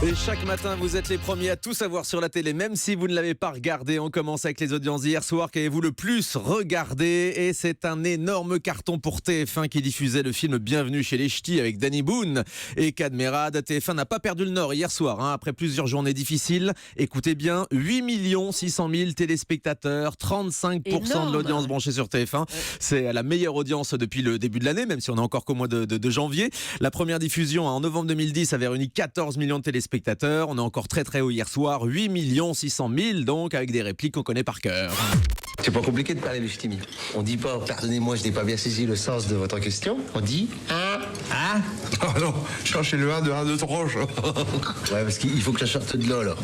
Et chaque matin, vous êtes les premiers à tout savoir sur la télé, même si vous ne l'avez pas regardé. On commence avec les audiences d'hier soir. Qu'avez-vous le plus regardé? Et c'est un énorme carton pour TF1 qui diffusait le film Bienvenue chez les Ch'tis avec Danny Boone et Cadmerade. TF1 n'a pas perdu le nord hier soir, après plusieurs journées difficiles. Écoutez bien, 8 600 000 téléspectateurs, 35% de l'audience branchée sur TF1. C'est la meilleure audience depuis le début de l'année, même si on est encore qu'au mois de janvier. La première diffusion en novembre 2010 avait réuni 14 millions de téléspectateurs. On est encore très très haut hier soir, 8 600 000 donc, avec des répliques qu'on connaît par cœur. C'est pas compliqué de parler le ch'timi. On dit pas, pardonnez-moi, je n'ai pas bien saisi le sens de votre question. On dit ah. Oh non, cherchez le 1 de 1 de tronche. Ouais, parce qu'il faut que je sorte de là.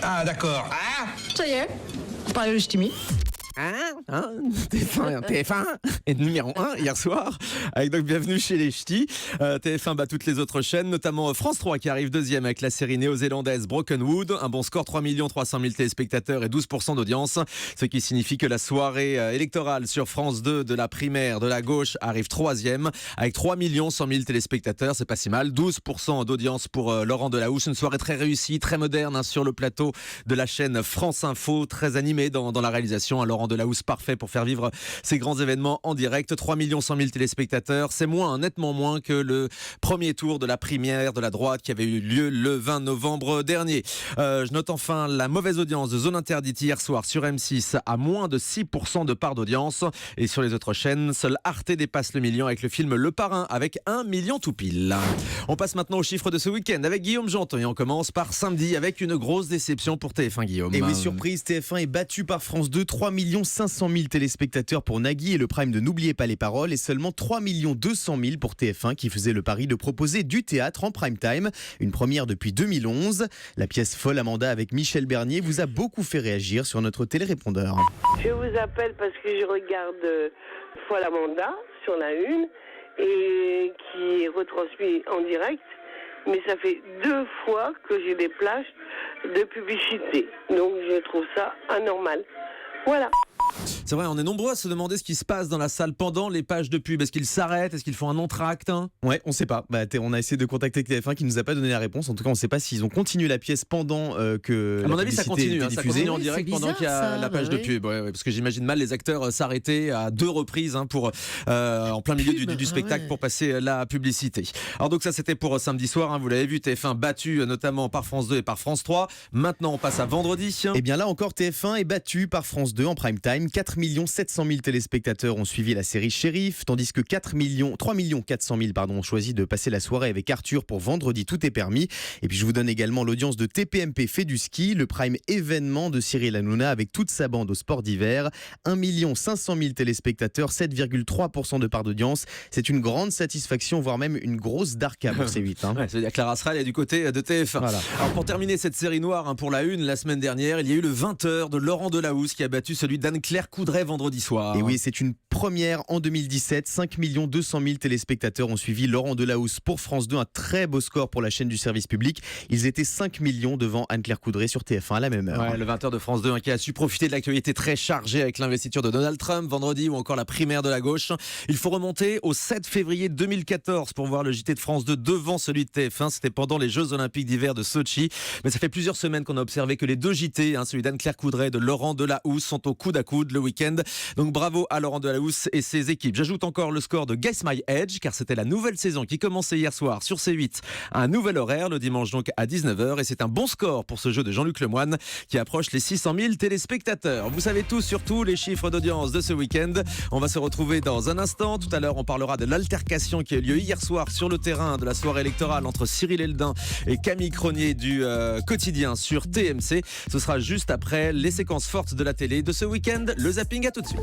Ah d'accord. Ça y est, on parlait le ch'timi. TF1 est numéro 1 hier soir, avec donc Bienvenue chez les Ch'tis. TF1 bat toutes les autres chaînes, notamment France 3 qui arrive deuxième avec la série néo-zélandaise Broken Wood. Un bon score, 3 300 000 téléspectateurs et 12% d'audience. Ce qui signifie que la soirée électorale sur France 2 de la primaire de la gauche arrive troisième, avec 3 100 000 téléspectateurs. C'est pas si mal, 12% d'audience pour Laurent Delahousse. Une soirée très réussie, très moderne sur le plateau de la chaîne France Info, très animée dans la réalisation. Laurent Delahousse parfait pour faire vivre ces grands événements en direct. 3 100 000 téléspectateurs, c'est nettement moins que le premier tour de la primaire de la droite qui avait eu lieu le 20 novembre dernier. Je note enfin la mauvaise audience de Zone Interdite hier soir sur M6 à moins de 6% de part d'audience. Et sur les autres chaînes, seul Arte dépasse le million avec le film Le Parrain avec 1 million tout pile. On passe maintenant aux chiffres de ce week-end avec Guillaume Janton et on commence par samedi avec une grosse déception pour TF1, Guillaume. Et oui, surprise, TF1 est battu par France 2, 3 500 000 téléspectateurs pour Nagui et le prime de N'oubliez pas les paroles et seulement 3 200 000 pour TF1 qui faisait le pari de proposer du théâtre en prime time, une première depuis 2011. La pièce Folle Amanda avec Michel Bernier vous a beaucoup fait réagir sur notre télérépondeur. Je vous appelle parce que je regarde Folle Amanda sur la une et qui est retransmis en direct, mais ça fait 2 fois que j'ai des plages de publicité, donc je trouve ça anormal. Voilà. C'est vrai, on est nombreux à se demander ce qui se passe dans la salle pendant les pages de pub. Est-ce qu'ils s'arrêtent? Est-ce qu'ils font un entracte? Ouais, on sait pas. On a essayé de contacter TF1 qui nous a pas donné la réponse. En tout cas, on sait pas s'ils ont continué la pièce pendant que. À mon avis, ça continue. Ça continue en Oui, direct c'est pendant qu'il y a la page de pub. Ouais, parce que j'imagine mal les acteurs s'arrêter à 2 reprises pour en plein milieu du spectacle pour passer la publicité. Alors donc ça, c'était pour samedi soir. Vous l'avez vu, TF1 battu notamment par France 2 et par France 3. Maintenant, on passe à vendredi. Et bien là encore, TF1 est battu par France 2 en prime time. 4 700 000 téléspectateurs ont suivi la série Shérif, tandis que 3 400 000 ont choisi de passer la soirée avec Arthur pour Vendredi tout est permis. Et puis je vous donne également l'audience de TPMP fait du ski, le prime événement de Cyril Hanouna avec toute sa bande au sport d'hiver. 1 500 000 téléspectateurs, 7,3% de part d'audience. C'est une grande satisfaction, voire même une grosse darka pour C8. Ouais, c'est-à-dire que Clara Sral est du côté de TF1. Voilà. Alors pour terminer cette série noire pour la une, la semaine dernière, il y a eu le 20h de Laurent Delahousse qui a battu celui d'Anne-Claire Coudray vendredi soir. Et oui, c'est une première en 2017. 5 200 000 téléspectateurs ont suivi Laurent Delahousse pour France 2. Un très beau score pour la chaîne du service public. Ils étaient 5 millions devant Anne-Claire Coudray sur TF1 à la même heure. Ouais, le 20h de France 2 qui a su profiter de l'actualité très chargée avec l'investiture de Donald Trump vendredi ou encore la primaire de la gauche. Il faut remonter au 7 février 2014 pour voir le JT de France 2 devant celui de TF1. C'était pendant les Jeux Olympiques d'hiver de Sochi. Mais ça fait plusieurs semaines qu'on a observé que les 2 JT, celui d'Anne-Claire Coudray et de Laurent Delahousse, sont au coude à coude le week-end. Donc bravo à Laurent Delahousse et ses équipes. J'ajoute encore le score de Guess My Age, car c'était la nouvelle saison qui commençait hier soir sur C8. Un nouvel horaire, le dimanche donc à 19h. Et c'est un bon score pour ce jeu de Jean-Luc Lemoyne qui approche les 600 000 téléspectateurs. Vous savez tout sur tous les chiffres d'audience de ce week-end. On va se retrouver dans un instant. Tout à l'heure, on parlera de l'altercation qui a eu lieu hier soir sur le terrain de la soirée électorale entre Cyril Eldin et Camille Cronier du Quotidien sur TMC. Ce sera juste après les séquences fortes de la télé de ce week-end. Le zapping, à tout de suite.